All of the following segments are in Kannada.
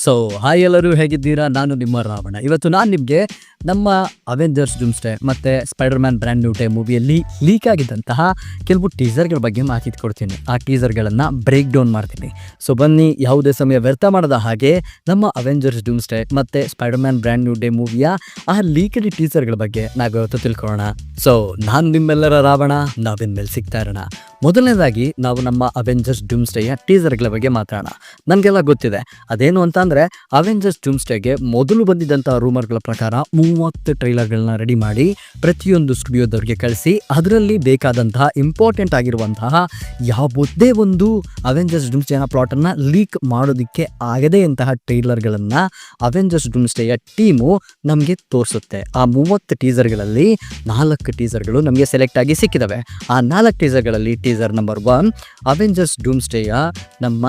ಸೊ ಹಾಯ್ ಎಲ್ಲರೂ ಹೇಗಿದ್ದೀರಾ? ನಾನು ನಿಮ್ಮ ರಾವಣ. ಇವತ್ತು ನಾನು ನಿಮಗೆ ನಮ್ಮ ಅವೆಂಜರ್ಸ್ ಡೂಮ್ಸ್ಡೇ ಮತ್ತು Spider Man Brand New Day ಮೂವಿಯಲ್ಲಿ ಲೀಕ್ ಆಗಿದ್ದಂತಹ ಕೆಲವು ಟೀಸರ್ಗಳ ಬಗ್ಗೆ ಮಾಹಿತಿ ಕೊಡ್ತೀನಿ. ಆ ಟೀಸರ್ಗಳನ್ನು ಬ್ರೇಕ್ ಡೌನ್ ಮಾಡ್ತೀನಿ. ಸೊ ಬನ್ನಿ, ಯಾವುದೇ ಸಮಯ ವ್ಯರ್ಥ ಮಾಡದ ಹಾಗೆ ನಮ್ಮ ಅವೆಂಜರ್ಸ್ ಡೂಮ್ಸ್ಡೇ ಮತ್ತು Spider Man Brand New Day ಮೂವಿಯ ಆ ಲೀಕ್ಡ್ ಟೀಸರ್ಗಳ ಬಗ್ಗೆ ನಾವು ಇವತ್ತು ತಿಳ್ಕೊಳ್ಳೋಣ. ಸೊ ನಾನು ನಿಮ್ಮೆಲ್ಲರ ರಾವಣ, ನಾವಿನ ಮೇಲೆ ಸಿಗ್ತಾ ಇರೋಣ. ಮೊದಲನೇದಾಗಿ ನಾವು ನಮ್ಮ ಅವೆಂಜರ್ಸ್ ಡೂಮ್ಸ್ಡೇಯ ಟೀಸರ್ಗಳ ಬಗ್ಗೆ ಮಾತಾಡೋಣ. ನನಗೆಲ್ಲ ಗೊತ್ತಿದೆ ಅದೇನು ಅಂತ ಅಂದರೆ, ಅವೆಂಜರ್ಸ್ ಡೂಮ್ಸ್ಡೇಗೆ ಮೊದಲು ಬಂದಿದ್ದಂಥ ರೂಮರ್ಗಳ ಪ್ರಕಾರ 30 ಟ್ರೈಲರ್ಗಳನ್ನ ರೆಡಿ ಮಾಡಿ ಪ್ರತಿಯೊಂದು ಸ್ಟುಡಿಯೋದವ್ರಿಗೆ ಕಳಿಸಿ ಅದರಲ್ಲಿ ಬೇಕಾದಂತಹ ಇಂಪಾರ್ಟೆಂಟ್ ಆಗಿರುವಂತಹ ಯಾವುದೇ ಒಂದು ಅವೆಂಜರ್ಸ್ ಡೂಮ್ಸ್ಡೇನ ಪ್ಲಾಟನ್ನು ಲೀಕ್ ಮಾಡೋದಕ್ಕೆ ಆಗದೇ ಅಂತಹ ಟ್ರೈಲರ್ಗಳನ್ನು ಅವೆಂಜರ್ಸ್ ಡೂಮ್ಸ್ಡೇಯ ಟೀಮು ನಮಗೆ ತೋರಿಸುತ್ತೆ. ಆ 30 ಟೀಸರ್ಗಳಲ್ಲಿ 4 ಟೀಸರ್ಗಳು ನಮಗೆ ಸೆಲೆಕ್ಟ್ ಆಗಿ ಸಿಕ್ಕಿದ್ದಾವೆ. ಆ 4 ಟೀಸರ್ಗಳಲ್ಲಿ ಟೀಸರ್ ನಂಬರ್ 1 ಅವೆಂಜರ್ಸ್ ಡೂಮ್ಸ್ಡೇಯ ನಮ್ಮ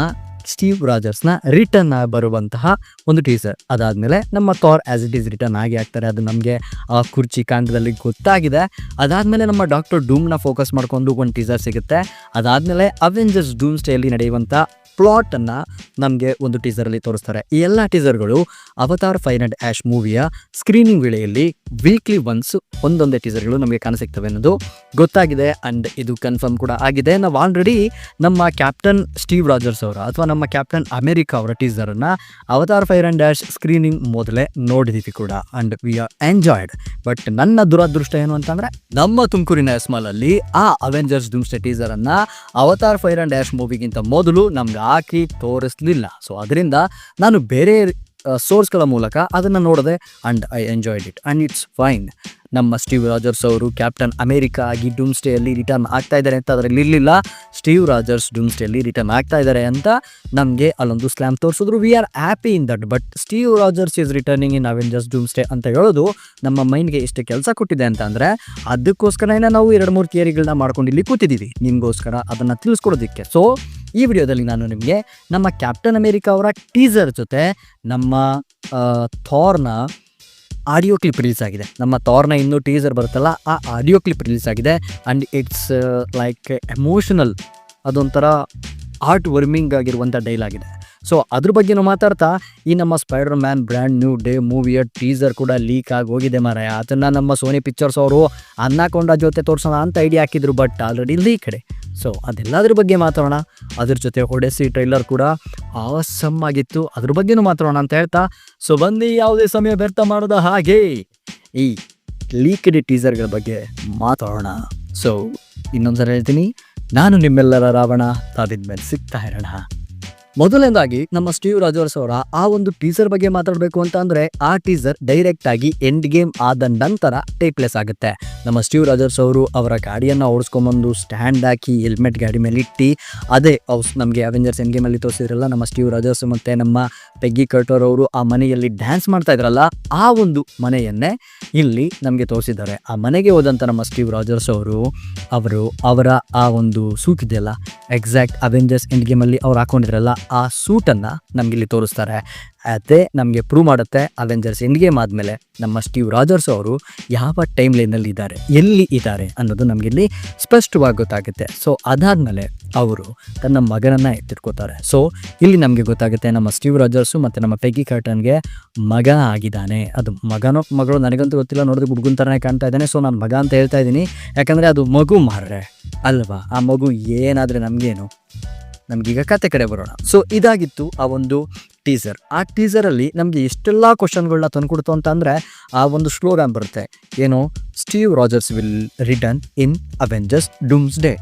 ಸ್ಟೀವ್ ರಾಜರ್ಸ್ನ ರಿಟರ್ನ್ ಬರುವಂತಹ ಒಂದು ಟೀಸರ್. ಅದಾದಮೇಲೆ ನಮ್ಮ Thar as it is return ಆಗಿ ಆಗ್ತಾರೆ. ಅದು ನಮಗೆ ಆ ಕುರ್ಚಿ ಕಾಂಡದಲ್ಲಿ ಗೊತ್ತಾಗಿದೆ. ಅದಾದಮೇಲೆ ನಮ್ಮ ಡಾಕ್ಟರ್ ಡೂಮ್ನ ಫೋಕಸ್ ಮಾಡಿಕೊಂಡು ಒಂದು ಟೀಸರ್ ಸಿಗುತ್ತೆ. ಅದಾದಮೇಲೆ ಅವೆಂಜರ್ಸ್ ಡೂಮ್ಸ್ಡೇಯಲ್ಲಿ ನಡೆಯುವಂಥ ಪ್ಲಾಟನ್ನು ನಮಗೆ ಒಂದು ಟೀಸರಲ್ಲಿ ತೋರಿಸ್ತಾರೆ. ಈ ಎಲ್ಲ ಟೀಸರ್ಗಳು ಅವತಾರ್ ಫೈರ್ ಅಂಡ್ ಆ್ಯಶ್ ಮೂವಿಯ ಸ್ಕ್ರೀನಿಂಗ್ ವೇಳೆಯಲ್ಲಿ ವೀಕ್ಲಿ ಒನ್ಸ್ ಒಂದೊಂದೇ ಟೀಸರ್ಗಳು ನಮಗೆ ಕಾಣಸಿಗ್ತವೆ ಅನ್ನೋದು ಗೊತ್ತಾಗಿದೆ. ಆ್ಯಂಡ್ ಇದು ಕನ್ಫರ್ಮ್ ಕೂಡ ಆಗಿದೆ. ನಾವು ಆಲ್ರೆಡಿ ನಮ್ಮ ಕ್ಯಾಪ್ಟನ್ ಸ್ಟೀವ್ ರಾಜರ್ಸ್ ಅವರ ಅಥವಾ ನಮ್ಮ ಕ್ಯಾಪ್ಟನ್ ಅಮೆರಿಕಾ ಅವರ ಟೀಸರನ್ನು Avatar Fire and Ash screening ಮೊದಲೇ ನೋಡಿದ್ದೀವಿ ಕೂಡ. And we are enjoyed. But ನನ್ನ ದುರದೃಷ್ಟ ಏನು ಅಂತಂದರೆ, ನಮ್ಮ ತುಮಕೂರಿನ ಎಸ್ಮಾಲಲ್ಲಿ ಆ ಅವೆಂಜರ್ಸ್ ಡೂಮ್ಸ್ಡೇ ಟೀಸರನ್ನು ಅವತಾರ್ ಫೈರ್ ಅಂಡ್ ಆ್ಯಶ್ ಮೂವಿಗಿಂತ ಮೊದಲು ನಮ್ಗೆ ಹಾಕಿ ತೋರಿಸಲಿಲ್ಲ. ಸೊ ಅದರಿಂದ ನಾನು ಬೇರೆ ಸೋರ್ಸ್ಗಳ ಮೂಲಕ ಅದನ್ನು ನೋಡಿದೆ and I enjoyed it and it's fine. ನಮ್ಮ ಸ್ಟೀವ್ ರಾಜರ್ಸ್ ಅವರು ಕ್ಯಾಪ್ಟನ್ ಅಮೆರಿಕಾ ಆಗಿ ಡೂಮ್ಸ್ಡೇಯಲ್ಲಿ ರಿಟರ್ನ್ ಆಗ್ತಾ ಇದ್ದಾರೆ ಅಂತ ಅದರಲ್ಲಿ ಇರಲಿಲ್ಲ. ಸ್ಟೀವ್ ರಾಜರ್ಸ್ ಡೂಮ್ಸ್ಡೇಯಲ್ಲಿ ರಿಟರ್ನ್ ಆಗ್ತಾ ಇದ್ದಾರೆ ಅಂತ ನಮಗೆ ಅಲ್ಲೊಂದು ಸ್ಲ್ಯಾಮ್ ತೋರಿಸಿದ್ರು. We are happy in that. But Steve Rogers is returning in Avengers Doomsday ಅಂತ ಹೇಳೋದು ನಮ್ಮ ಮೈಂಡ್ಗೆ ಎಷ್ಟು ಕೆಲಸ ಕೊಟ್ಟಿದೆ ಅಂತ ಅಂದರೆ, ಅದಕ್ಕೋಸ್ಕರನೇ ನಾವು 2-3 ಥಿಯರಿಗಳನ್ನ ಮಾಡ್ಕೊಂಡು ಇಲ್ಲಿ ಕೂತಿದ್ದೀವಿ ನಿಮಗೋಸ್ಕರ ಅದನ್ನು ತಿಳಿಸ್ಕೊಡೋದಕ್ಕೆ. ಸೊ ಈ ವಿಡಿಯೋದಲ್ಲಿ ನಾನು ನಿಮಗೆ ನಮ್ಮ ಕ್ಯಾಪ್ಟನ್ ಅಮೆರಿಕಾ ಅವರ ಟೀಸರ್ ಜೊತೆ ನಮ್ಮ ಥಾರ್ನ ಆಡಿಯೋ ಕ್ಲಿಪ್ ರಿಲೀಸ್ ಆಗಿದೆ. ನಮ್ಮ ಥಾರ್ನ ಇನ್ನೂ ಟೀಸರ್ ಬರುತ್ತಲ್ಲ, ಆ ಆಡಿಯೋ ಕ್ಲಿಪ್ ರಿಲೀಸ್ ಆಗಿದೆ. ಆ್ಯಂಡ್ ಇಟ್ಸ್ ಲೈಕ್ ಎಮೋಷನಲ್, ಅದೊಂಥರ ಹಾರ್ಟ್ ವರ್ಮಿಂಗ್ ಆಗಿರುವಂಥ ಡೈಲಾಗ್ ಇದೆ. ಸೊ ಅದ್ರ ಬಗ್ಗೆನೂ ಮಾತಾಡ್ತಾ ಈ ನಮ್ಮ Spider Man Brand New Day ಮೂವಿಯ ಟೀಸರ್ ಕೂಡ ಲೀಕ್ ಆಗಿ ಹೋಗಿದೆ ಮಾರಾಯ. ಅದನ್ನು ನಮ್ಮ ಸೋನಿ ಪಿಕ್ಚರ್ಸ್ ಅವರು ಅನ್ನಾಕೊಂಡ ಜೊತೆ ತೋರಿಸೋಣ ಅಂತ ಐಡಿಯಾ ಹಾಕಿದ್ರು, ಬಟ್ ಆಲ್ರೆಡಿ ಲೀಕ್ ಕಡೆ. ಸೊ ಅದೆಲ್ಲದ್ರ ಬಗ್ಗೆ ಮಾತಾಡೋಣ. ಅದ್ರ ಜೊತೆ ಒಡೆಸಿ ಟ್ರೈಲರ್ ಕೂಡ ಆಸಮ್ ಆಗಿತ್ತು, ಅದ್ರ ಬಗ್ಗೆನೂ ಮಾತಾಡೋಣ ಅಂತ ಹೇಳ್ತಾ, ಸೊ ಬನ್ನಿ ಯಾವುದೇ ಸಮಯ ವ್ಯರ್ಥ ಮಾಡೋದ ಹಾಗೆ ಈ ಲೀಕ್ಡ್ ಟೀಸರ್ಗಳ ಬಗ್ಗೆ ಮಾತಾಡೋಣ. ಸೊ ಇನ್ನೊಂದ್ಸಲ ಹೇಳ್ತೀನಿ, ನಾನು ನಿಮ್ಮೆಲ್ಲರ ರಾವಣ, ತಾವಿದ ಮೇಲೆ ಸಿಗ್ತಾ ಇರೋಣ. ಮೊದಲನೇದಾಗಿ ನಮ್ಮ ಸ್ಟೀವ್ ರಾಜರ್ಸ್ ಅವರ ಆ ಒಂದು ಟೀಸರ್ ಬಗ್ಗೆ ಮಾತಾಡಬೇಕು ಅಂತ ಅಂದರೆ, ಆ ಟೀಸರ್ ಡೈರೆಕ್ಟ್ ಆಗಿ ಎಂಡ್ ಗೇಮ್ ಆದ ನಂತರ ಟೇಕ್ ಪ್ಲೇಸ್ ಆಗುತ್ತೆ. ನಮ್ಮ ಸ್ಟೀವ್ ರಾಜರ್ಸ್ ಅವರು ಅವರ ಗಾಡಿಯನ್ನು ಓಡಿಸ್ಕೊಂಬಂದು ಸ್ಟ್ಯಾಂಡ್ ಹಾಕಿ ಹೆಲ್ಮೆಟ್ ಗಾಡಿ ಮೇಲೆ ಇಟ್ಟು, ಅದೇ ನಮಗೆ ಅವೆಂಜರ್ಸ್ ಎಂಡ್ ಗೇಮಲ್ಲಿ ತೋರಿಸಿದ್ರಲ್ಲ ನಮ್ಮ ಸ್ಟೀವ್ ರಾಜರ್ಸ್ ಮತ್ತು ನಮ್ಮ ಪೆಗ್ಗಿ ಕರ್ಟರ್ ಅವರು ಆ ಮನೆಯಲ್ಲಿ ಡ್ಯಾನ್ಸ್ ಮಾಡ್ತಾ ಇದ್ರಲ್ಲ, ಆ ಒಂದು ಮನೆಯನ್ನೇ ಇಲ್ಲಿ ನಮಗೆ ತೋರಿಸಿದ್ದಾರೆ. ಆ ಮನೆಗೆ ಹೋದಂಥ ನಮ್ಮ ಸ್ಟೀವ್ ರಾಜರ್ಸ್ ಅವರು ಅವರ ಆ ಒಂದು ಸೂಟ್ ಇದೆಯಲ್ಲ, ಎಕ್ಸಾಕ್ಟ್ ಅವೆಂಜರ್ಸ್ ಎಂಡ್ ಗೇಮಲ್ಲಿ ಅವ್ರು ಹಾಕೊಂಡಿದ್ರಲ್ಲ, ಆ ಸೂಟನ್ನು ನಮಗಿಲ್ಲಿ ತೋರಿಸ್ತಾರೆ. ಅದೇ ನಮಗೆ ಪ್ರೂವ್ ಮಾಡುತ್ತೆ ಅವೆಂಜರ್ಸ್ ಎಂಡ್ ಗೇಮ್ ಆದಮೇಲೆ ನಮ್ಮ ಸ್ಟೀವ್ ರಾಜರ್ಸ್ ಅವರು ಯಾವ ಟೈಮ್ ಲೈನಲ್ಲಿ ಇದ್ದಾರೆ, ಎಲ್ಲಿ ಇದ್ದಾರೆ ಅನ್ನೋದು ನಮಗಿಲ್ಲಿ ಸ್ಪಷ್ಟವಾಗಿ ಗೊತ್ತಾಗುತ್ತೆ. ಸೊ ಅದಾದಮೇಲೆ ಅವರು ತನ್ನ ಮಗನನ್ನು ಎತ್ತಿಟ್ಕೋತಾರೆ. ಸೊ ಇಲ್ಲಿ ನಮಗೆ ಗೊತ್ತಾಗುತ್ತೆ ನಮ್ಮ ಸ್ಟೀವ್ ರಾಜರ್ಸು ಮತ್ತು ನಮ್ಮ ಪೆಗ್ಗಿ ಕರ್ಟನ್ಗೆ ಮಗ ಆಗಿದ್ದಾನೆ. ಅದು ಮಗನೋ ಮಗಳು ನನಗಂತೂ ಗೊತ್ತಿಲ್ಲ, ನೋಡಿದ್ರೆ ಹುಡುಗನ ಥರನೇ ಕಾಣ್ತಾ ಇದ್ದಾನೆ. ಸೊ ನಾನು ಮಗ ಅಂತ ಹೇಳ್ತಾ ಇದ್ದೀನಿ, ಯಾಕಂದರೆ ಅದು ಮಗು ಮಾರ್ರೆ ಅಲ್ವಾ. ಆ ಮಗು ಏನಾದರೆ ನಮಗೇನು, ನಮಗೀಗ ಕತೆ ಕಡೆ ಬರೋಣ. ಸೊ ಇದಾಗಿತ್ತು ಆ ಒಂದು ಟೀಸರ್. ಆ ಟೀಸರಲ್ಲಿ ನಮಗೆ ಎಷ್ಟೆಲ್ಲ ಕ್ವಶನ್ಗಳನ್ನ ತಂದುಕೊಡ್ತು ಅಂತ ಅಂದರೆ, ಆ ಒಂದು ಸ್ಲೋಗಾನ್ ಬರುತ್ತೆ, ಏನು, Steve Rogers will return in Avengers Doomsday.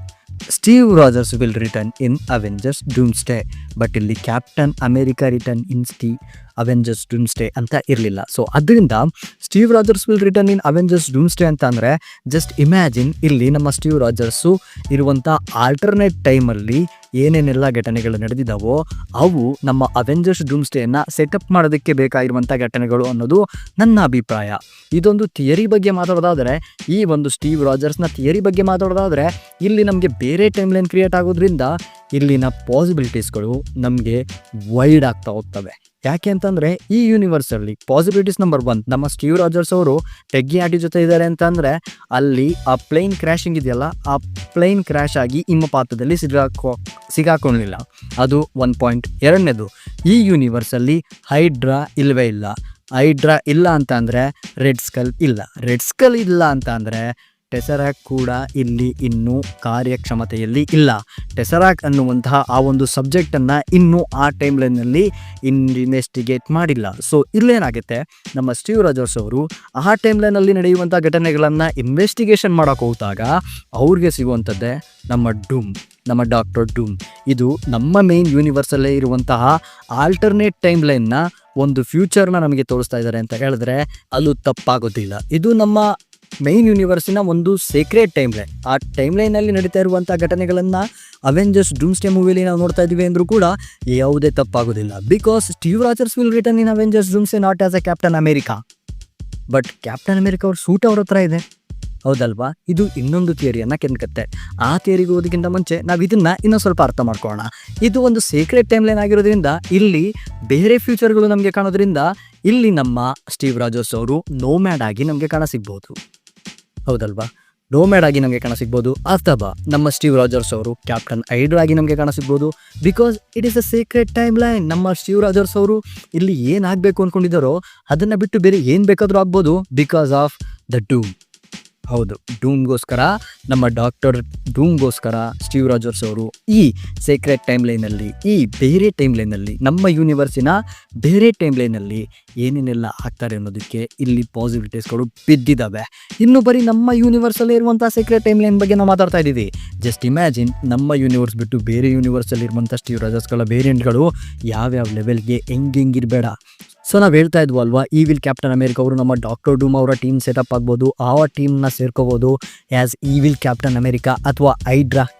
Steve Rogers will return in Avengers Doomsday. But ಇಲ್ಲಿ Captain America return in Avengers Doomsday ಅಂತ ಇರಲಿಲ್ಲ. ಸೊ ಅದರಿಂದ Steve Rogers will return in Avengers Doomsday ಅಂತ ಅಂದರೆ, ಜಸ್ಟ್ ಇಮ್ಯಾಜಿನ್ ಇಲ್ಲಿ ನಮ್ಮ ಸ್ಟೀವ್ ರಾಜರ್ಸು ಇರುವಂಥ ಆಲ್ಟರ್ನೇಟ್ ಟೈಮಲ್ಲಿ ಏನೇನೆಲ್ಲ ಘಟನೆಗಳು ನಡೆದಿದ್ದಾವೋ ಅವು ನಮ್ಮ ಅವೆಂಜರ್ಸ್ ಡೂಮ್ಸ್ಡೇಯನ್ನು ಸೆಟಪ್ ಮಾಡೋದಕ್ಕೆ ಬೇಕಾಗಿರುವಂಥ ಘಟನೆಗಳು ಅನ್ನೋದು ನನ್ನ ಅಭಿಪ್ರಾಯ. ಇದೊಂದು ಥಿಯರಿ ಬಗ್ಗೆ ಮಾತಾಡೋದಾದರೆ, ಈ ಒಂದು ಸ್ಟೀವ್ ರಾಜರ್ಸ್ನ ಥಿಯರಿ ಬಗ್ಗೆ ಮಾತಾಡೋದಾದರೆ, ಇಲ್ಲಿ ನಮಗೆ ಬೇರೆ ಟೈಮ್ ಲೈನ್ ಕ್ರಿಯೇಟ್ ಆಗೋದ್ರಿಂದ ಇಲ್ಲಿನ ಪಾಸಿಬಿಲಿಟೀಸ್ಗಳು ನಮಗೆ ವೈಡ್ ಆಗ್ತಾ ಹೋಗ್ತವೆ. ಯಾಕೆ ಅಂತಂದರೆ ಈ ಯೂನಿವರ್ಸಲ್ಲಿ ಪಾಸಿಬಿಲಿಟೀಸ್ ನಂಬರ್ 1, ನಮ್ಮ ಸ್ಟೀವ್ ರಾಜರ್ಸ್ ಅವರು ಟೆಗ್ಗಿ ಆಟಿ ಜೊತೆ ಇದ್ದಾರೆ ಅಂತಂದರೆ ಅಲ್ಲಿ ಆ ಪ್ಲೇನ್ ಕ್ರ್ಯಾಶಿಂಗ್ ಇದೆಯಲ್ಲ, ಆ ಪ್ಲೇನ್ ಕ್ರ್ಯಾಶ್ ಆಗಿ ಹಿಮಪಾತದಲ್ಲಿ ಸಿಗಾಕೊಳ್ಳಲಿಲ್ಲ. ಅದು 1 ಪಾಯಿಂಟ್. ಎರಡನೇದು, ಈ ಯೂನಿವರ್ಸಲ್ಲಿ ಹೈಡ್ರಾ ಇಲ್ಲವೇ ಇಲ್ಲ. ಹೈಡ್ರಾ ಇಲ್ಲ ಅಂತ ಅಂದರೆ ರೆಡ್ ಸ್ಕಲ್ ಇಲ್ಲ. ರೆಡ್ ಸ್ಕಲ್ ಇಲ್ಲ ಅಂತ ಅಂದರೆ ಟೆಸರಾಕ್ ಕೂಡ ಇಲ್ಲಿ ಇನ್ನೂ ಕಾರ್ಯಕ್ಷಮತೆಯಲ್ಲಿ ಇಲ್ಲ. ಟೆಸರಾಕ್ ಅನ್ನುವಂತಹ ಆ ಒಂದು ಸಬ್ಜೆಕ್ಟನ್ನು ಇನ್ನೂ ಆ ಟೈಮ್ ಲೈನಲ್ಲಿ ಇನ್ವೆಸ್ಟಿಗೇಟ್ ಮಾಡಿಲ್ಲ. ಸೊ ಇಲ್ಲೇನಾಗುತ್ತೆ, ನಮ್ಮ ಸ್ಟೀವ್ ರಾಜರ್ಸ್ ಅವರು ಆ ಟೈಮ್ ಲೈನಲ್ಲಿ ನಡೆಯುವಂಥ ಘಟನೆಗಳನ್ನು ಇನ್ವೆಸ್ಟಿಗೇಷನ್ ಮಾಡೋಕೆ ಹೋದಾಗ ಅವ್ರಿಗೆ ಸಿಗುವಂಥದ್ದೇ ನಮ್ಮ ಡಾಕ್ಟರ್ ಡೂಮ್. ಇದು ನಮ್ಮ ಮೇನ್ ಯೂನಿವರ್ಸಲ್ಲೇ ಇರುವಂತಹ ಆಲ್ಟರ್ನೇಟ್ ಟೈಮ್ ಲೈನ್ನ ಒಂದು ಫ್ಯೂಚರ್ನ ನಮಗೆ ತೋರಿಸ್ತಾ ಇದ್ದಾರೆ ಅಂತ ಹೇಳಿದ್ರೆ ಅಲ್ಲೂ ತಪ್ಪಾಗೋದಿಲ್ಲ. ಇದು ನಮ್ಮ ಮೈನ್ ಯೂನಿವರ್ಸಿನ ಒಂದು ಸೀಕ್ರೆಟ್ ಟೈಮ್ ಲೈನ್. ಆ ಟೈಮ್ ಲೈನಲ್ಲಿ ನಡೀತಾ ಇರುವಂಥ ಘಟನೆಗಳನ್ನು ಅವೆಂಜರ್ಸ್ ಡೂಮ್ಸ್ಡೇ ಮೂವಿಲಿ ನಾವು ನೋಡ್ತಾ ಇದ್ದೀವಿ ಅಂದರೂ ಕೂಡ ಯಾವುದೇ ತಪ್ಪಾಗೋದಿಲ್ಲ. Because Steve Rogers will return in Avengers Doomsday not as a Captain America, but Captain America ಅವ್ರ ಸೂಟ್ ಅವ್ರ ಹತ್ರ ಇದೆ, ಹೌದಲ್ವಾ? ಇದು ಇನ್ನೊಂದು ಥಿಯರಿಯನ್ನು ಕೆನ್ಕತ್ತೆ. ಆ ಥಿಯರಿಗೆ ಹೋಗೋದಕ್ಕಿಂತ ಮುಂಚೆ ನಾವು ಇದನ್ನು ಇನ್ನೂ ಸ್ವಲ್ಪ ಅರ್ಥ ಮಾಡ್ಕೊಳ್ಳೋಣ. ಇದು ಒಂದು ಸೀಕ್ರೆಟ್ ಟೈಮ್ ಲೈನ್ ಆಗಿರೋದ್ರಿಂದ ಇಲ್ಲಿ ಬೇರೆ ಫ್ಯೂಚರ್ಗಳು ನಮಗೆ ಕಾಣೋದ್ರಿಂದ ಇಲ್ಲಿ ನಮ್ಮ ಸ್ಟೀವ್ ರಾಜರ್ಸ್ ಅವರು ನೋಮ್ಯಾಡ್ ಆಗಿ ನಮಗೆ ಕಾಣಸಿಗ್ಬೋದು, ಹೌದಲ್ವಾ? ನೋಮ್ಯಾಡ್ ಆಗಿ ನಮಗೆ ಕಾಣಸಿಗ್ಬೋದು. ಅಥವಾ ನಮ್ಮ ಸ್ಟೀವ್ ರಾಜರ್ಸ್ ಅವರು ಕ್ಯಾಪ್ಟನ್ ಹೈಡ್ರಾ ಆಗಿ ನಮಗೆ ಕಾಣಸಿಗ್ಬೋದು. Because it is a secret timeline. ನಮ್ಮ ಸ್ಟೀವ್ ರಾಜರ್ಸ್ ಅವರು ಇಲ್ಲಿ ಏನಾಗಬೇಕು ಅಂದ್ಕೊಂಡಿದ್ದಾರೋ ಅದನ್ನು ಬಿಟ್ಟು ಬೇರೆ ಏನು ಬೇಕಾದರೂ ಆಗ್ಬೋದು ಬಿಕಾಸ್ ಆಫ್ ದ ಡೂಮ್. ಹೌದು, ಡೂಮ್ಗೋಸ್ಕರ, ನಮ್ಮ ಡಾಕ್ಟರ್ ಡೂಮ್ಗೋಸ್ಕರ ಸ್ಟೀವ್ ರಾಜರ್ಸ್ ಅವರು ಈ ಸೀಕ್ರೆಟ್ ಟೈಮ್ ಲೈನಲ್ಲಿ, ಈ ಬೇರೆ ಟೈಮ್ ಲೈನಲ್ಲಿ, ನಮ್ಮ ಯೂನಿವರ್ಸಿನ ಬೇರೆ ಟೈಮ್ ಲೈನಲ್ಲಿ ಏನೇನೆಲ್ಲ ಆಗ್ತಾರೆ ಅನ್ನೋದಕ್ಕೆ ಇಲ್ಲಿ ಪಾಸಿಬಿಲಿಟೀಸ್ಗಳು ಬಿದ್ದಿದ್ದಾವೆ. ಇನ್ನು ಬರೀ ನಮ್ಮ ಯೂನಿವರ್ಸಲ್ಲೇ ಇರುವಂಥ ಸೀಕ್ರೆಟ್ ಟೈಮ್ ಲೈನ್ ಬಗ್ಗೆ ನಾವು ಮಾತಾಡ್ತಾ ಇದ್ದೀವಿ. ಜಸ್ಟ್ ಇಮ್ಯಾಜಿನ್, ನಮ್ಮ ಯೂನಿವರ್ಸ್ ಬಿಟ್ಟು ಬೇರೆ ಯೂನಿವರ್ಸಲ್ಲಿ ಇರುವಂಥ ಸ್ಟೀವ್ ರಾಜರ್ಸ್ಗಳ ವೇರಿಯಂಟ್ಗಳು ಯಾವ್ಯಾವ ಲೆವೆಲ್ಗೆ ಹೆಂಗಿರಬೇಡ. ಸೊ ನಾವು ಹೇಳ್ತಾ ಇದ್ವು ಅಲ್ವಾ, ಈವಿಲ್ ಕ್ಯಾಪ್ಟನ್ ಅಮೆರಿಕಾ ಅವರು ನಮ್ಮ ಡಾಕ್ಟರ್ ಡೂಮ್ ಅವರ ಟೀಮ್ ಸೆಟಪ್ ಆಗ್ಬೋದು, ಆ ಟೀಮ್ನ ಸೇರ್ಕೋಬೋದು ಆ್ಯಸ್ ಈವಿಲ್ ಕ್ಯಾಪ್ಟನ್ ಅಮೆರಿಕಾ, ಅಥವಾ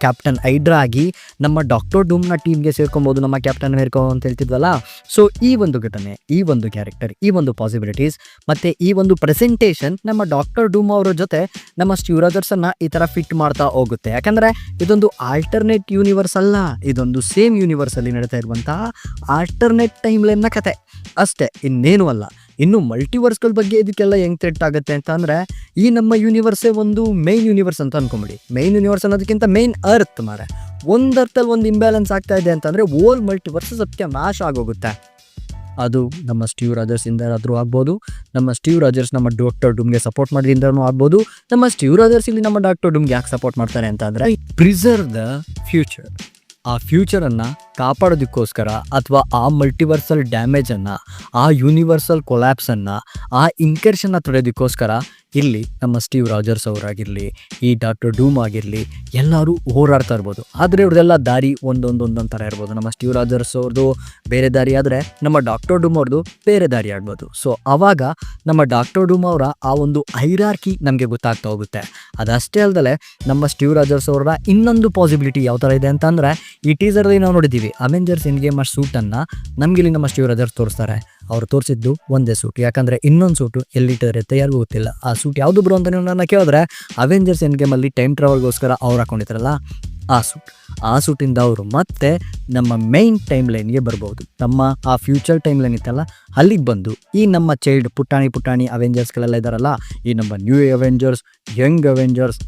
ಕ್ಯಾಪ್ಟನ್ ಹೈಡ್ರಾ ಆಗಿ ನಮ್ಮ ಡಾಕ್ಟರ್ ಡೂಮ್ನ ಟೀಮ್ಗೆ ಸೇರ್ಕೊಬೋದು ನಮ್ಮ ಕ್ಯಾಪ್ಟನ್ ಅಮೆರಿಕಾ ಅಂತ ಹೇಳ್ತಿದ್ವಲ್ಲ. ಸೊ ಈ ಒಂದು ಘಟನೆ, ಈ ಒಂದು ಕ್ಯಾರೆಕ್ಟರ್, ಈ ಒಂದು ಪಾಸಿಬಿಲಿಟೀಸ್ ಮತ್ತು ಈ ಒಂದು ಪ್ರೆಸೆಂಟೇಷನ್ ನಮ್ಮ ಡಾಕ್ಟರ್ ಡೂಮ್ ಅವರ ಜೊತೆ ನಮ್ಮ ಸ್ಟೀವ್ ರಾಜರ್ಸನ್ನು ಈ ಥರ ಫಿಟ್ ಮಾಡ್ತಾ ಹೋಗುತ್ತೆ. ಯಾಕಂದರೆ ಇದೊಂದು ಆಲ್ಟರ್ನೇಟ್ ಯೂನಿವರ್ಸ್ ಅಲ್ಲ, ಇದೊಂದು ಸೇಮ್ ಯೂನಿವರ್ಸಲ್ಲಿ ನಡೀತಾ ಇರುವಂತಹ ಆಲ್ಟರ್ನೇಟ್ ಟೈಮ್ ಲೈನ್ನ ಕತೆ ಅಷ್ಟೇ, ಇನ್ನೇನು ಅಲ್ಲ. ಇನ್ನು ಮಲ್ಟಿವರ್ಸ್ಗಳ ಬಗ್ಗೆ ಇದಕ್ಕೆಲ್ಲ ಹೆಂಗೆ ಥ್ರೆಟ್ ಆಗುತ್ತೆ ಅಂತ ಅಂದರೆ, ಈ ನಮ್ಮ ಯೂನಿವರ್ಸೇ ಒಂದು ಮೈನ್ ಯೂನಿವರ್ಸ್ ಅಂತ ಅಂದ್ಕೊಂಬಿಡಿ. ಮೈನ್ ಯೂನಿವರ್ಸ್ ಅನ್ನೋದಕ್ಕಿಂತ ಮೈನ್ ಅರ್ತ್ ಮಾರೆ. ಒಂದು ಅರ್ಥಲ್ಲಿ ಒಂದು ಇಂಬ್ಯಾಲೆನ್ಸ್ ಆಗ್ತಾ ಇದೆ ಅಂತಂದರೆ ಓಲ್ ಮಲ್ಟಿವರ್ಸ್ ಸತ್ಯ ನಾಶ ಆಗೋಗುತ್ತೆ. ಅದು ನಮ್ಮ ಸ್ಟೀವ್ ರಾಜರ್ಸಿಂದ ಆದರೂ ಆಗ್ಬೋದು, ನಮ್ಮ ಸ್ಟೀವ್ ರಾಜರ್ಸ್ ನಮ್ಮ ಡಾಕ್ಟರ್ ಡೂಮ್ಗೆ ಸಪೋರ್ಟ್ ಮಾಡಿದಿಂದನೂ ಆಗ್ಬೋದು. ನಮ್ಮ ಸ್ಟೀವ್ ರಾಜರ್ಸ್ ಇಲ್ಲಿ ನಮ್ಮ ಡಾಕ್ಟರ್ ಡೂಮ್ಗೆ ಯಾಕೆ ಸಪೋರ್ಟ್ ಮಾಡ್ತಾರೆ ಅಂತ ಅಂದರೆ, ಪ್ರಿಸರ್ವ್ ದ ಫ್ಯೂಚರ್. ಆ ಫ್ಯೂಚರನ್ನು ಕಾಪಾಡೋದಕ್ಕೋಸ್ಕರ, ಅಥವಾ ಆ ಮಲ್ಟಿವರ್ಸಲ್ ಡ್ಯಾಮೇಜನ್ನು, ಆ ಯೂನಿವರ್ಸಲ್ ಕೊಲ್ಯಾಪ್ಸನ್ನು, ಆ ಇನ್ಕರ್ಷನ್ನ ತಡೆಯೋದಕ್ಕೋಸ್ಕರ ಇಲ್ಲಿ ನಮ್ಮ ಸ್ಟೀವ್ ರಾಜರ್ಸ್ ಅವರಾಗಿರಲಿ, ಈ ಡಾಕ್ಟರ್ ಡೂಮ್ ಆಗಿರಲಿ, ಎಲ್ಲರೂ ಹೋರಾಡ್ತಾ ಇರ್ಬೋದು. ಆದರೆ ಇವ್ರದ್ದೆಲ್ಲ ದಾರಿ ಒಂದೊಂದು ಥರ ಇರ್ಬೋದು. ನಮ್ಮ ಸ್ಟೀವ್ ರಾಜರ್ಸ್ ಅವ್ರದ್ದು ಬೇರೆ ದಾರಿ ಆದರೆ ನಮ್ಮ ಡಾಕ್ಟರ್ ಡೂಮ್ ಅವ್ರದ್ದು ಬೇರೆ ದಾರಿ ಆಗ್ಬೋದು. ಸೊ ಆವಾಗ ನಮ್ಮ ಡಾಕ್ಟರ್ ಡೂಮ್ ಅವರ ಆ ಒಂದು ಹೈರಾರ್ಕಿ ನಮಗೆ ಗೊತ್ತಾಗ್ತಾ ಹೋಗುತ್ತೆ. ಅದಷ್ಟೇ ಅಲ್ಲದೆ ನಮ್ಮ ಸ್ಟೀವ್ ರಾಜರ್ಸ್ ಅವರ ಇನ್ನೊಂದು ಪಾಸಿಬಿಲಿಟಿ ಯಾವ ಥರ ಇದೆ ಅಂತ ಅಂದರೆ, ಈ ಟೀಸರಲ್ಲಿ ನಾವು ನೋಡಿದ್ದೀವಿ ಅವೆಂಜರ್ಸ್ ಎಂಡ್ ಗೇಮ್ ಸೂಟನ್ನು ನಮಗಿಲ್ಲಿ ನಮ್ಮ ಸ್ಟೀವ್ ರಾಜರ್ಸ್ ತೋರಿಸ್ತಾರೆ. ಅವ್ರು ತೋರಿಸಿದ್ದು ಒಂದೇ ಸೂಟ್, ಯಾಕಂದರೆ ಇನ್ನೊಂದು ಸೂಟು ಎಲ್ಲಿಟ್ಟಿರುತ್ತೆ ಯಾರಿಗೂ ಗೊತ್ತಿಲ್ಲ. ಆ ಸೂಟ್ ಯಾವುದು ಬ್ರೋ ಅಂತ ನೀವು ನನ್ನ ಕೇಳಿದ್ರೆ, ಅವೆಂಜರ್ಸ್ ಎಂಡ್ ಗೇಮಲ್ಲಿ ಟೈಮ್ ಟ್ರಾವೆಲ್ಗೋಸ್ಕರ ಅವ್ರು ಹಾಕೊಂಡಿದ್ದಾರಲ್ಲ ಆ ಸೂಟಿಂದ ಅವರು ಮತ್ತೆ ನಮ್ಮ ಮೈನ್ ಟೈಮ್ ಲೈನ್ಗೆ ಬರ್ಬೋದು. ನಮ್ಮ ಆ ಫ್ಯೂಚರ್ ಟೈಮ್ ಲೈನ್ ಇತ್ತಲ್ಲ ಅಲ್ಲಿಗೆ ಬಂದು ಈ ನಮ್ಮ ಚೈಲ್ಡ್ ಪುಟಾಣಿ ಅವೆಂಜರ್ಸ್ಗಳೆಲ್ಲ ಇದ್ದಾರಲ್ಲ, ಈ ನಮ್ಮ New Avengers, Young Avengers,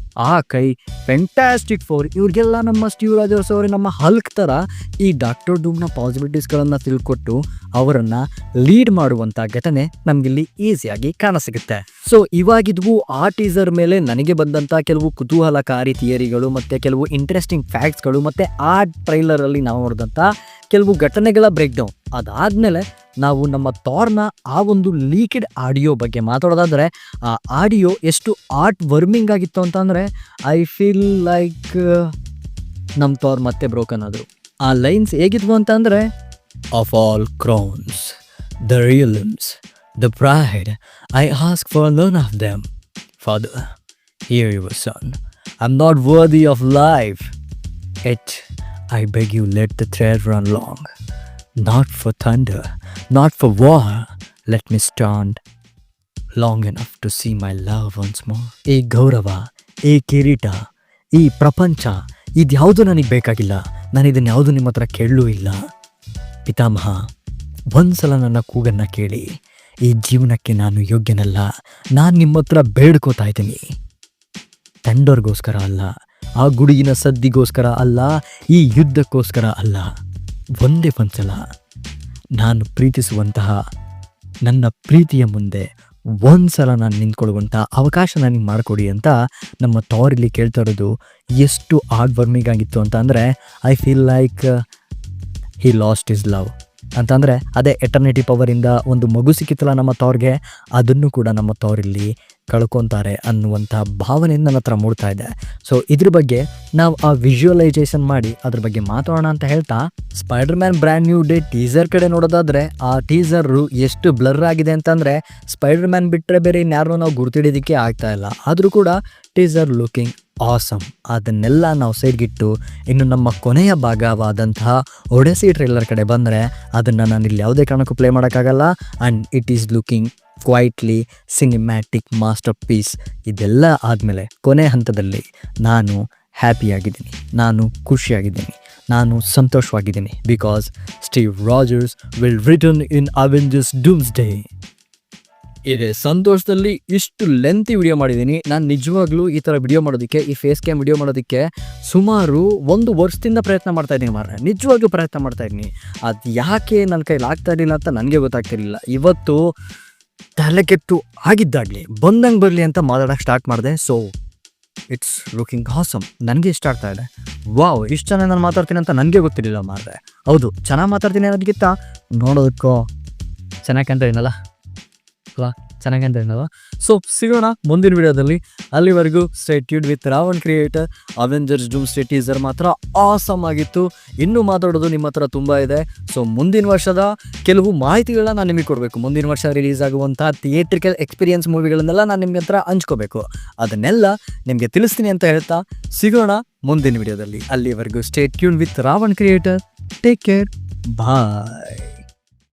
Fantastic Four, ಇವ್ರಿಗೆಲ್ಲ ನಮ್ಮ ಸ್ಟೀವ್ ರಾಜರ್ಸ್ ಅವರು ನಮ್ಮ ಹಲ್ಕ್ ಥರ ಈ ಡಾಕ್ಟರ್ ಡೂಮ್ನ ಪಾಸಿಬಿಲಿಟೀಸ್ಗಳನ್ನು ತಿಳ್ಕೊಟ್ಟು ಅವರನ್ನು ಲೀಡ್ ಮಾಡುವಂಥ ಘಟನೆ ನಮಗಿಲ್ಲಿ ಈಸಿಯಾಗಿ ಕಾಣಸಿಗುತ್ತೆ. ಸೊ ಇವಾಗಿದ್ವು ಆ ಟೀಸರ್ ಮೇಲೆ ನನಗೆ ಬಂದಂಥ ಕೆಲವು ಕುತೂಹಲಕಾರಿ ಥಿಯರಿಗಳು ಮತ್ತು ಕೆಲವು ಇಂಟ್ರೆಸ್ಟಿಂಗ್ ಫ್ಯಾಕ್ಟ್ಸ್ಗಳು ಮತ್ತು ಆ ಟ್ರೈಲರಲ್ಲಿ ನಾವು ನೋಡಿದಂಥ ಕೆಲವು ಘಟನೆಗಳ ಬ್ರೇಕ್ ಡೌನ್. ಅದಾದಮೇಲೆ ನಾವು ನಮ್ಮ ಥಾರ್ನ ಆ ಒಂದು ಲೀಕ್ಡ್ ಆಡಿಯೋ ಬಗ್ಗೆ ಮಾತಾಡೋದಾದರೆ, ಆ ಆಡಿಯೋ ಎಷ್ಟು ಆರ್ಟ್ ವರ್ಮಿಂಗ್ ಆಗಿತ್ತು ಅಂತಂದರೆ, ಐ ಫೀಲ್ ಲೈಕ್ ನಮ್ಮ ಥಾರ್ ಮತ್ತೆ ಬ್ರೋಕನ್ ಆದರು. ಆ ಲೈನ್ಸ್ ಹೇಗಿದ್ವು ಅಂತಂದರೆ, of all crowns the realms the pride I ask for none of them father hear your son I am not worthy of life yet I beg you let the thread run long, not for thunder, not for war, let me stand long enough to see my love once more. ಈ ಗೌರವ, ಈ ಕಿರೀಟ, ಈ ಪ್ರಪಂಚ ಇದ್ಯಾವುದು ನನಗೆ ಬೇಕಾಗಿಲ್ಲ. ನಾನು ಇದನ್ನು ಯಾವುದು ನಿಮ್ಮ ಹತ್ರ ಕೇಳಲೂ ಇಲ್ಲ. ಪಿತಾಮಹ, ಒಂದ್ಸಲ ನನ್ನ ಕೂಗನ್ನು ಕೇಳಿ. ಈ ಜೀವನಕ್ಕೆ ನಾನು ಯೋಗ್ಯನಲ್ಲ, ನಾನು ನಿಮ್ಮ ಹತ್ರ ಬೇಡ್ಕೋತಾ ಇದ್ದೀನಿ. ತಂಡೋರ್ಗೋಸ್ಕರ ಅಲ್ಲ, ಆ ಗುಡುಗಿನ ಸದ್ದಿಗೋಸ್ಕರ ಅಲ್ಲ, ಈ ಯುದ್ಧಕ್ಕೋಸ್ಕರ ಅಲ್ಲ. ಒಂದೇ ಒಂದ್ಸಲ ನಾನು ಪ್ರೀತಿಸುವಂತಹ ನನ್ನ ಪ್ರೀತಿಯ ಮುಂದೆ ಒಂದ್ಸಲ ನಾನು ನಿಂತ್ಕೊಳ್ಳುವಂಥ ಅವಕಾಶ ನನಗೆ ಮಾಡಿಕೊಡಿ ಅಂತ ನಮ್ಮ ಥಾರ್ ಕೇಳ್ತಾ ಇರೋದು ಎಷ್ಟು ಹಾರ್ಡ್ ವರ್ಮಿಂಗ್ ಆಗಿತ್ತು ಅಂತ ಅಂದರೆ, I feel like he lost is love ಅಂತಂದರೆ ಅದೇ ಎಟರ್ನಿಟಿ ಪವರಿಂದ ಒಂದು ಮಗು ಸಿಕ್ಕಿತ್ತಲ್ಲ ನಮ್ಮ ಥಾರ್ಗೆ, ಅದನ್ನು ಕೂಡ ನಮ್ಮ ಥಾರಲ್ಲಿ ಕಳ್ಕೊತಾರೆ ಅನ್ನುವಂಥ ಭಾವನೆಯಿಂದ ನನ್ನ ಹತ್ರ ಮೂಡ್ತಾ ಇದೆ. ಸೊ ಇದ್ರ ಬಗ್ಗೆ ನಾವು ಆ ವಿಜುವಲೈಸೇಷನ್ ಮಾಡಿ ಅದ್ರ ಬಗ್ಗೆ ಮಾತಾಡೋಣ ಅಂತ ಹೇಳ್ತಾ, spider Man Brand New day teaser ಕಡೆ ನೋಡೋದಾದರೆ ಆ ಟೀಸರು ಎಷ್ಟು ಬ್ಲರ್ ಆಗಿದೆ ಅಂತಂದರೆ ಸ್ಪೈಡರ್ ಮ್ಯಾನ್ ಬಿಟ್ಟರೆ ಬೇರೆ ಇನ್ಯಾರು ನಾವು ಗುರ್ತಿಡೋದಕ್ಕೆ ಆಗ್ತಾ ಇಲ್ಲ. ಆದರೂ ಕೂಡ ಟೀಸರ್ ಲುಕಿಂಗ್ ಆಸಮ್. ಅದನ್ನೆಲ್ಲ ನಾವು ಸೈಡ್ಗಿಟ್ಟು ಇನ್ನು ನಮ್ಮ ಕೊನೆಯ ಭಾಗವಾದಂತಹ ಒಡೆಸಿ ಟ್ರೇಲರ್ ಕಡೆ ಬಂದರೆ ಅದನ್ನು ನಾನು ಇಲ್ಲಿ ಯಾವುದೇ ಕಾರಣಕ್ಕೂ ಪ್ಲೇ ಮಾಡೋಕ್ಕಾಗಲ್ಲ. And it is looking quietly cinematic masterpiece. ಇದೆಲ್ಲ ಆದಮೇಲೆ ಕೊನೆ ಹಂತದಲ್ಲಿ ನಾನು ಹ್ಯಾಪಿಯಾಗಿದ್ದೀನಿ, ನಾನು ಖುಷಿಯಾಗಿದ್ದೀನಿ, ನಾನು ಸಂತೋಷವಾಗಿದ್ದೀನಿ. Because Steve Rogers will return in Avengers Doomsday. ಇದೆ ಸಂತೋಷದಲ್ಲಿ ಇಷ್ಟು ಲೆಂತಿ ವಿಡಿಯೋ ಮಾಡಿದ್ದೀನಿ. ನಾನು ನಿಜವಾಗ್ಲೂ ಈ ಥರ ವಿಡಿಯೋ ಮಾಡೋದಕ್ಕೆ, ಈ ಫೇಸ್ ಕ್ಯಾಮ್ ವಿಡಿಯೋ ಮಾಡೋದಕ್ಕೆ ಸುಮಾರು 1 ವರ್ಷದಿಂದ ಪ್ರಯತ್ನ ಮಾಡ್ತಾಯಿದ್ದೀನಿ ಮಾರ್ರೆ. ನಿಜವಾಗ್ಲೂ ಪ್ರಯತ್ನ ಮಾಡ್ತಾಯಿದ್ದೀನಿ. ಅದು ಯಾಕೆ ನನ್ನ ಕೈಲಿ ಆಗ್ತಾ ಇರಲಿಲ್ಲ ಅಂತ ನನಗೆ ಗೊತ್ತಾಗ್ತಿರಲಿಲ್ಲ. ಇವತ್ತು ತಲೆ ಕೆಟ್ಟು ಆಗಿದ್ದಾಗಲಿ ಬಂದಂಗೆ ಬರಲಿ ಅಂತ ಮಾತಾಡೋಕ್ಕೆ ಸ್ಟಾರ್ಟ್ ಮಾಡಿದೆ. So it's looking awesome. ನನಗೆ ಇಷ್ಟ ಆಗ್ತಾ ಇದೆ. ವಾವ್, ಇಷ್ಟು ಚೆನ್ನಾಗಿ ನಾನು ಮಾತಾಡ್ತೀನಿ ಅಂತ ನನಗೆ ಗೊತ್ತಿರಲಿಲ್ಲ ಮಾರ್ರೆ. ಹೌದು, ಚೆನ್ನಾಗಿ ಮಾತಾಡ್ತೀನಿ ಅನ್ನೋದಕ್ಕಿಂತ ನೋಡೋದಕ್ಕೂ ಚೆನ್ನಾಗಿ ಕಾಣ್ತಾ ಏನಲ್ಲ ಚೆನ್ನಾಗಿ ಅಂತ ಏನಲ್ಲ. ಸೊ ಸಿಗೋಣ ಮುಂದಿನ ವಿಡಿಯೋದಲ್ಲಿ. ಅಲ್ಲಿವರೆಗೂ stay tuned with Ravan Creator. Avengers Doomsday teaser ಮಾತ್ರ ಆಸಮ್ ಆಗಿತ್ತು. ಇನ್ನೂ ಮಾತಾಡೋದು ನಿಮ್ಮ ಹತ್ರ ತುಂಬ ಇದೆ. ಸೊ ಮುಂದಿನ ವರ್ಷದ ಕೆಲವು ಮಾಹಿತಿಗಳನ್ನ ನಾನು ನಿಮಗೆ ಕೊಡಬೇಕು. ಮುಂದಿನ ವರ್ಷ ರಿಲೀಸ್ ಆಗುವಂಥ ಥಿಯೇಟ್ರಿಕಲ್ ಎಕ್ಸ್ಪೀರಿಯನ್ಸ್ ಮೂವಿಗಳನ್ನೆಲ್ಲ ನಾನು ನಿಮ್ಮ ಹತ್ರ ಹಂಚ್ಕೋಬೇಕು. ಅದನ್ನೆಲ್ಲ ನಿಮಗೆ ತಿಳಿಸ್ತೀನಿ ಅಂತ ಹೇಳ್ತಾ ಸಿಗೋಣ ಮುಂದಿನ ವಿಡಿಯೋದಲ್ಲಿ. ಅಲ್ಲಿವರೆಗೂ stay tuned with Ravan creator. Take care, bye.